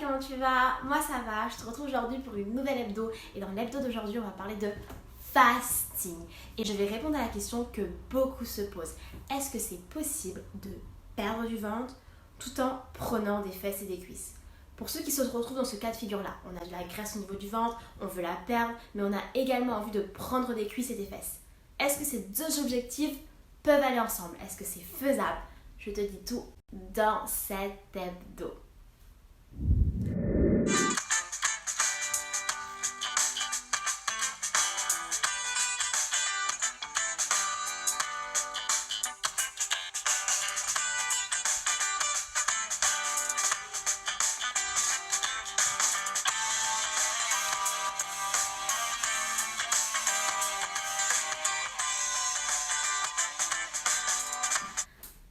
comment tu vas? Moi ça va, je te retrouve aujourd'hui pour une nouvelle hebdo et dans l'hebdo d'aujourd'hui on va parler de fasting et je vais répondre à la question que beaucoup se posent. Est-ce que c'est possible de perdre du ventre tout en prenant des fesses et des cuisses? Pour ceux qui se retrouvent dans ce cas de figure-là, on a de la graisse au niveau du ventre, on veut la perdre, mais on a également envie de prendre des cuisses et des fesses. Est-ce que ces deux objectifs peuvent aller ensemble? Est-ce que c'est faisable? Je te dis tout dans cet hebdo.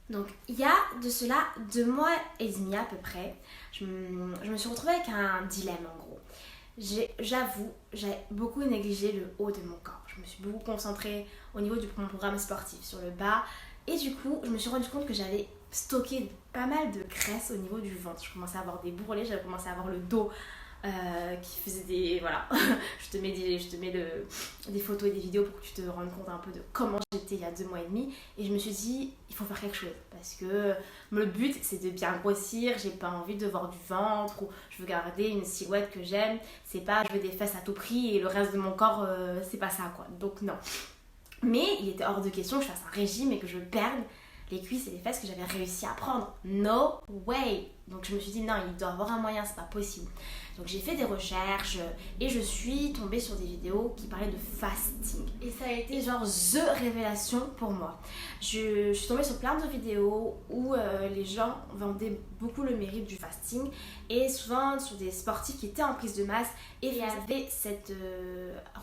Donc il y a de cela 2 mois et demi à peu près, je me suis retrouvée avec un dilemme en gros. J'avoue, j'ai beaucoup négligé le haut de mon corps. Je me suis beaucoup concentrée au niveau de mon programme sportif sur le bas et du coup je me suis rendu compte que j'avais stocké pas mal de graisse au niveau du ventre. Je commençais à avoir des bourrelets, j'avais commencé à avoir le dos qui faisait des... Voilà, je te mets des photos et des vidéos pour que tu te rendes compte un peu de comment j'étais il y a 2 mois et demi. Et je me suis dit, il faut faire quelque chose. Parce que le but, c'est de bien grossir. J'ai pas envie de voir du ventre ou je veux garder une silhouette que j'aime. C'est pas, je veux des fesses à tout prix et le reste de mon corps, c'est pas ça, quoi. Donc non. Mais il était hors de question que je fasse un régime et que je perde les cuisses et les fesses que j'avais réussi à prendre. No way! Donc je me suis dit non, il doit y avoir un moyen, c'est pas possible. Donc j'ai fait des recherches et je suis tombée sur des vidéos qui parlaient de fasting. Et ça a été genre the révélation pour moi. Je suis tombée sur plein de vidéos où les gens vendaient beaucoup le mérite du fasting et souvent sur des sportifs qui étaient en prise de masse et ils avaient cette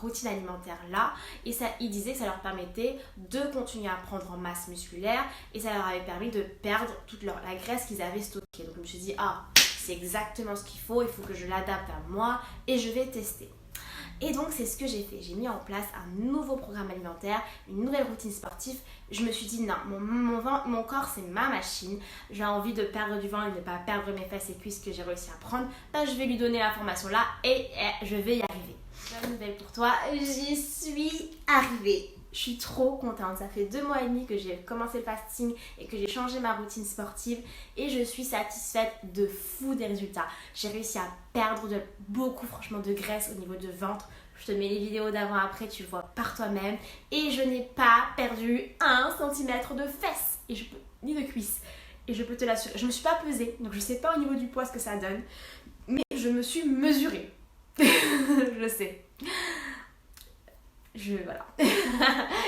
routine alimentaire là et ça, ils disaient que ça leur permettait de continuer à prendre en masse musculaire et ça leur avait permis de perdre toute la graisse qu'ils avaient stockée. Donc je me suis dit c'est exactement ce qu'il faut que je l'adapte à moi et je vais tester. Et donc c'est ce que j'ai fait, j'ai mis en place un nouveau programme alimentaire, une nouvelle routine sportive. Je me suis dit non, mon corps c'est ma machine, j'ai envie de perdre du ventre et de ne pas perdre mes fesses et cuisses que j'ai réussi à prendre, je vais lui donner l'information là et je vais y arriver. Bonne nouvelle pour toi, j'y suis arrivée. Je suis trop contente, ça fait 2 mois et demi que j'ai commencé le fasting et que j'ai changé ma routine sportive et je suis satisfaite de fou des résultats. J'ai réussi à perdre beaucoup franchement de graisse au niveau de ventre. Je te mets les vidéos d'avant après, tu le vois par toi-même. Et je n'ai pas perdu 1 centimètre de fesses ni de cuisses. Et je peux te l'assurer, je ne me suis pas pesée, donc je ne sais pas au niveau du poids ce que ça donne. Mais je me suis mesurée. Je sais. Voilà.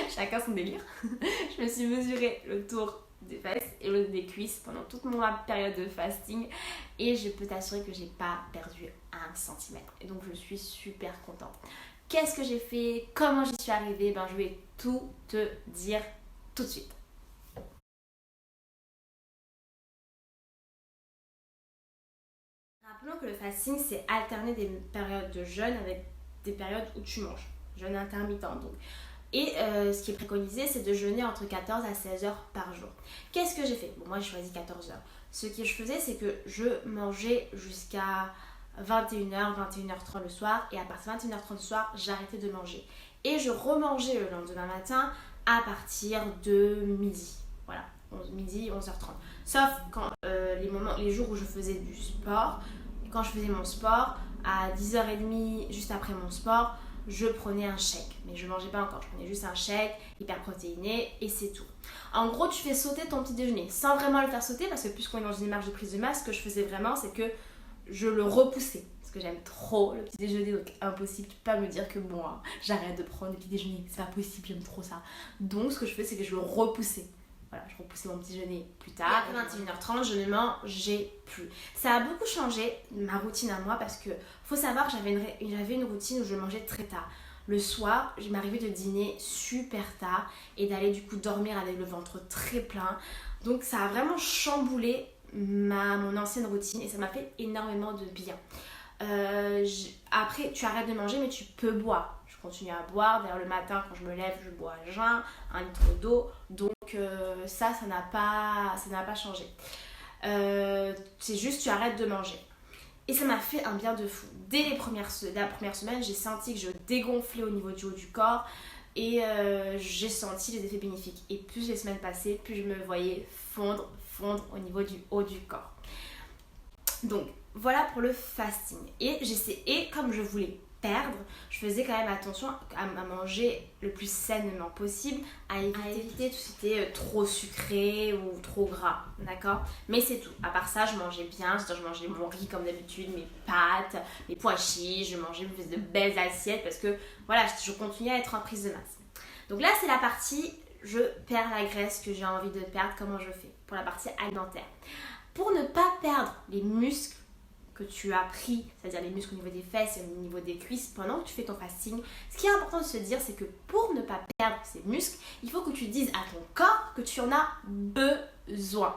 Chacun son délire. Je me suis mesurée le tour des fesses et le des cuisses pendant toute ma période de fasting et je peux t'assurer que j'ai pas perdu 1 centimètre. Et donc je suis super contente. Qu'est-ce que j'ai fait? Comment j'y suis arrivée? Je vais tout te dire tout de suite. Rappelons que le fasting c'est alterner des périodes de jeûne avec des périodes où tu manges. Jeûne intermittent donc. Et ce qui est préconisé, c'est de jeûner entre 14 à 16 heures par jour. Qu'est-ce que j'ai fait? Bon, moi j'ai choisi 14 heures. Ce que je faisais, c'est que je mangeais jusqu'à 21h, 21h30 le soir. Et à partir de 21h30 le soir, j'arrêtais de manger. Et je remangeais le lendemain matin à partir de midi. Voilà, midi, 11h30. Sauf quand les jours où je faisais du sport. Quand je faisais mon sport, à 10h30, juste après mon sport, je prenais un shake, mais je ne mangeais pas encore, je prenais juste un shake hyper protéiné et c'est tout. En gros, tu fais sauter ton petit déjeuner sans vraiment le faire sauter parce que puisqu'on est dans une démarche de prise de masse, ce que je faisais vraiment, c'est que je le repoussais parce que j'aime trop le petit déjeuner, donc impossible, tu peux pas me dire que moi, j'arrête de prendre le petit déjeuner, c'est pas possible, j'aime trop ça. Donc ce que je faisais, c'est que je le repoussais. Voilà, je repoussais mon petit déjeuner plus tard. Et à 21h30, je ne mangeais plus. Ça a beaucoup changé ma routine à moi parce que faut savoir que j'avais une routine où je mangeais très tard. Le soir, il m'arrivait de dîner super tard et d'aller du coup dormir avec le ventre très plein. Donc ça a vraiment chamboulé mon ancienne routine et ça m'a fait énormément de bien. Après, tu arrêtes de manger mais tu peux boire. Je continue à boire. D'ailleurs, le matin, quand je me lève, je bois à jeun, 1 litre d'eau. Donc ça n'a pas changé. C'est juste tu arrêtes de manger. Et ça m'a fait un bien de fou. Dès la première semaine, j'ai senti que je dégonflais au niveau du haut du corps et j'ai senti les effets bénéfiques. Et plus les semaines passaient, plus je me voyais fondre au niveau du haut du corps. Donc voilà pour le fasting. Et comme je voulais perdre, je faisais quand même attention à manger le plus sainement possible, à éviter tout ce qui était trop sucré ou trop gras, d'accord? Mais c'est tout. À part ça, je mangeais bien, c'est-à-dire je mangeais mon riz comme d'habitude, mes pâtes, mes pois chiches, je mangeais de belles assiettes parce que voilà, je continuais à être en prise de masse. Donc là, c'est la partie je perds la graisse que j'ai envie de perdre, comment je fais pour la partie alimentaire. Pour ne pas perdre les muscles que tu as pris, c'est-à-dire les muscles au niveau des fesses et au niveau des cuisses pendant que tu fais ton fasting, ce qui est important de se dire, c'est que pour ne pas perdre ces muscles, il faut que tu dises à ton corps que tu en as besoin.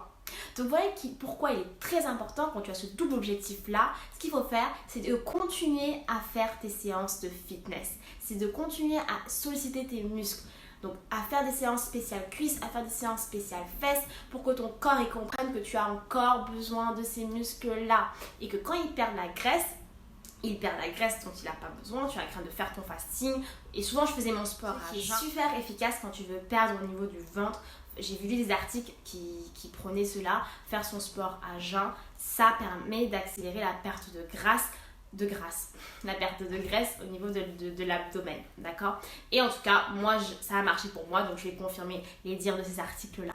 Donc voilà pourquoi il est très important quand tu as ce double objectif-là. Ce qu'il faut faire, c'est de continuer à faire tes séances de fitness. C'est de continuer à solliciter tes muscles. Donc à faire des séances spéciales cuisses, à faire des séances spéciales fesses pour que ton corps il comprenne que tu as encore besoin de ces muscles-là. Et que quand il perd la graisse dont il n'a pas besoin, tu as craint de faire ton fasting. Et souvent je faisais mon sport à jeun. C'est super efficace quand tu veux perdre au niveau du ventre. J'ai vu des articles qui prenaient cela, faire son sport à jeun, ça permet d'accélérer la perte la perte de graisse au niveau de l'abdomen, d'accord? Et en tout cas, moi, ça a marché pour moi, donc je vais confirmer les dires de ces articles-là.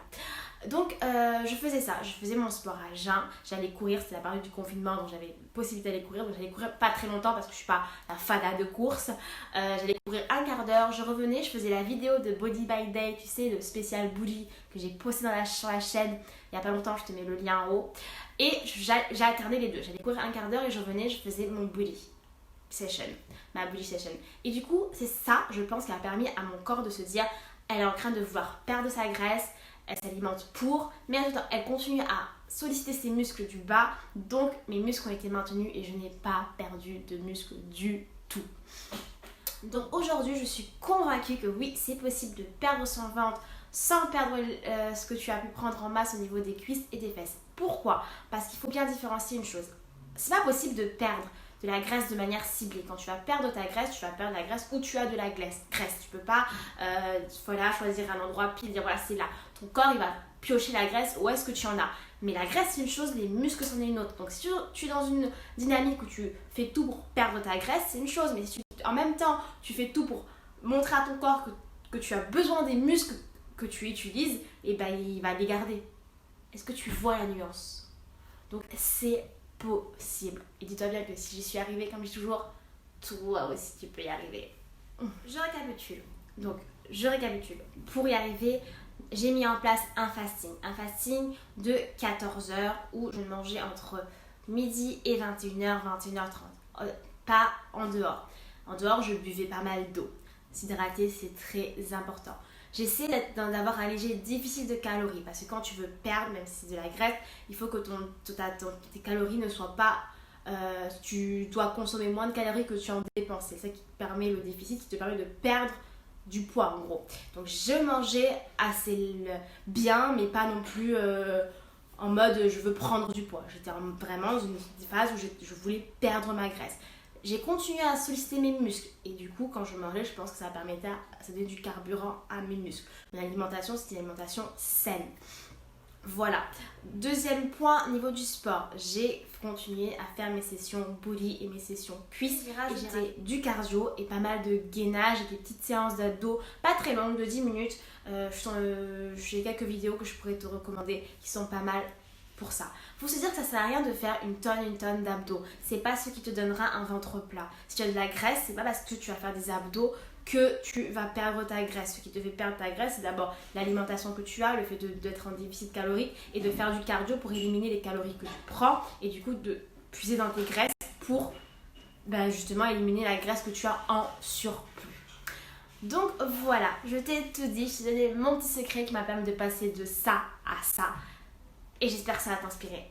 Donc, je faisais ça, je faisais mon sport à jeun, j'allais courir, c'était la période du confinement, donc j'avais possibilité d'aller courir, donc j'allais courir pas très longtemps parce que je suis pas la fada de course. J'allais courir un quart d'heure, je revenais, je faisais la vidéo de Body by Day, tu sais, le spécial booty que j'ai posté sur la chaîne il y a pas longtemps, je te mets le lien en haut. Et j'ai alterné les deux, j'allais courir un quart d'heure et je revenais, je faisais mon booty session, ma booty session. Et du coup, c'est ça, je pense, qui a permis à mon corps de se dire, elle est en train de vouloir perdre sa graisse, elle s'alimente mais en tout temps, elle continue à solliciter ses muscles du bas, donc mes muscles ont été maintenus et je n'ai pas perdu de muscles du tout. Donc aujourd'hui, je suis convaincue que oui, c'est possible de perdre son ventre sans perdre ce que tu as pu prendre en masse au niveau des cuisses et des fesses. Pourquoi? Parce qu'il faut bien différencier une chose. C'est pas possible de perdre de la graisse de manière ciblée. Quand tu vas perdre ta graisse, tu vas perdre la graisse où tu as de la graisse. Tu peux pas choisir un endroit pile, dire voilà c'est là. Ton corps il va piocher la graisse où est-ce que tu en as. Mais la graisse c'est une chose, les muscles c'en est une autre. Donc si tu es dans une dynamique où tu fais tout pour perdre ta graisse, c'est une chose. Mais si en même temps tu fais tout pour montrer à ton corps que tu as besoin des muscles que tu utilises, et ben il va les garder. Est-ce que tu vois la nuance? Donc c'est possible. Et dis-toi bien que si j'y suis arrivée, comme je dis toujours, toi aussi tu peux y arriver. Je récapitule. Pour y arriver, j'ai mis en place un fasting de 14 heures où je mangeais entre midi et 21h, 21h30. Pas en dehors. En dehors, je buvais pas mal d'eau. S'hydrater, c'est très important. J'essaie d'avoir un léger déficit de calories parce que quand tu veux perdre, même si c'est de la graisse, il faut que tes calories ne soient pas... tu dois consommer moins de calories que tu en dépenses. C'est ça qui te permet le déficit, qui te permet de perdre du poids en gros. Donc je mangeais assez bien, mais pas non plus en mode je veux prendre du poids. J'étais vraiment dans une phase où je voulais perdre ma graisse. J'ai continué à solliciter mes muscles et du coup quand je mangeais, je pense que ça donnait du carburant à mes muscles. Mon alimentation, c'était une alimentation saine. Voilà. Deuxième point, niveau du sport, j'ai continué à faire mes sessions body et mes sessions cuisses. J'ai rajouté du cardio et pas mal de gainage et des petites séances d'abdos, pas très longues, de 10 minutes. J'ai quelques vidéos que je pourrais te recommander qui sont pas mal pour ça. Faut se dire que ça sert à rien de faire une tonne d'abdos. C'est pas ce qui te donnera un ventre plat. Si tu as de la graisse, c'est pas parce que tu vas faire des abdos que tu vas perdre ta graisse. Ce qui te fait perdre ta graisse, c'est d'abord l'alimentation que tu as, le fait d'être en déficit calorique et de faire du cardio pour éliminer les calories que tu prends et du coup de puiser dans tes graisses pour justement éliminer la graisse que tu as en surplus. Donc voilà, je t'ai tout dit, je t'ai donné mon petit secret qui m'a permis de passer de ça à ça et j'espère que ça va t'inspirer.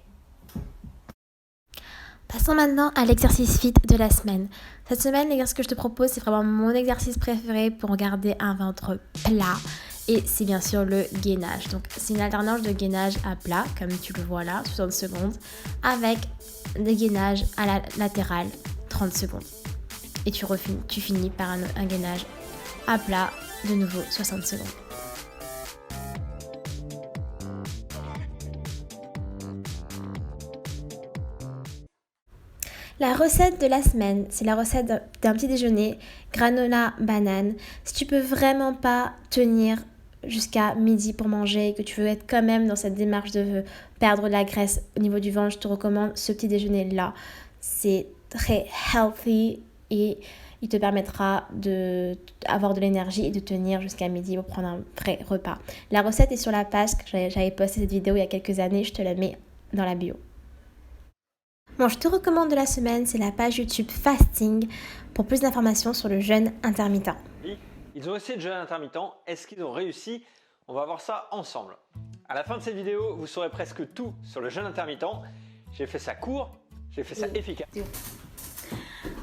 Passons maintenant à l'exercice fit de la semaine. Cette semaine, l'exercice que je te propose, c'est vraiment mon exercice préféré pour garder un ventre plat. Et c'est bien sûr le gainage. Donc c'est une alternance de gainage à plat, comme tu le vois là, 60 secondes, avec des gainages à la latérale, 30 secondes. Et tu finis par un gainage à plat, de nouveau 60 secondes. La recette de la semaine, c'est la recette d'un petit déjeuner, granola banane. Si tu peux vraiment pas tenir jusqu'à midi pour manger et que tu veux être quand même dans cette démarche de perdre la graisse au niveau du ventre, je te recommande ce petit déjeuner-là. C'est très healthy et il te permettra d'avoir de l'énergie et de tenir jusqu'à midi pour prendre un vrai repas. La recette est sur la page, j'avais posté cette vidéo il y a quelques années, je te la mets dans la bio. Bon, je te recommande de la semaine, c'est la page YouTube Fasting pour plus d'informations sur le jeûne intermittent. Ils ont essayé de jeûne intermittent. Est-ce qu'ils ont réussi? On va voir ça ensemble. À la fin de cette vidéo, vous saurez presque tout sur le jeûne intermittent. J'ai fait ça court, j'ai fait ça efficace.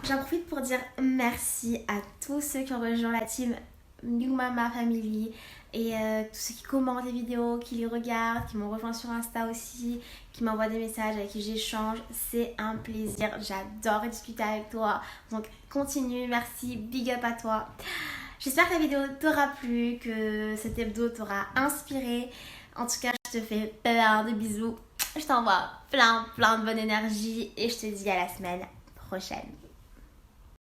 J'en profite pour dire merci à tous ceux qui ont rejoint la team New Mama Family et tous ceux qui commentent les vidéos, qui les regardent, qui m'ont rejoint sur Insta aussi, qui m'envoient des messages, avec qui j'échange. C'est un plaisir, j'adore discuter avec toi. Donc continue, merci, big up à toi. J'espère que la vidéo t'aura plu, que cet hebdo t'aura inspiré. En tout cas, je te fais plein de bisous. Je t'envoie plein de bonne énergie et je te dis à la semaine prochaine.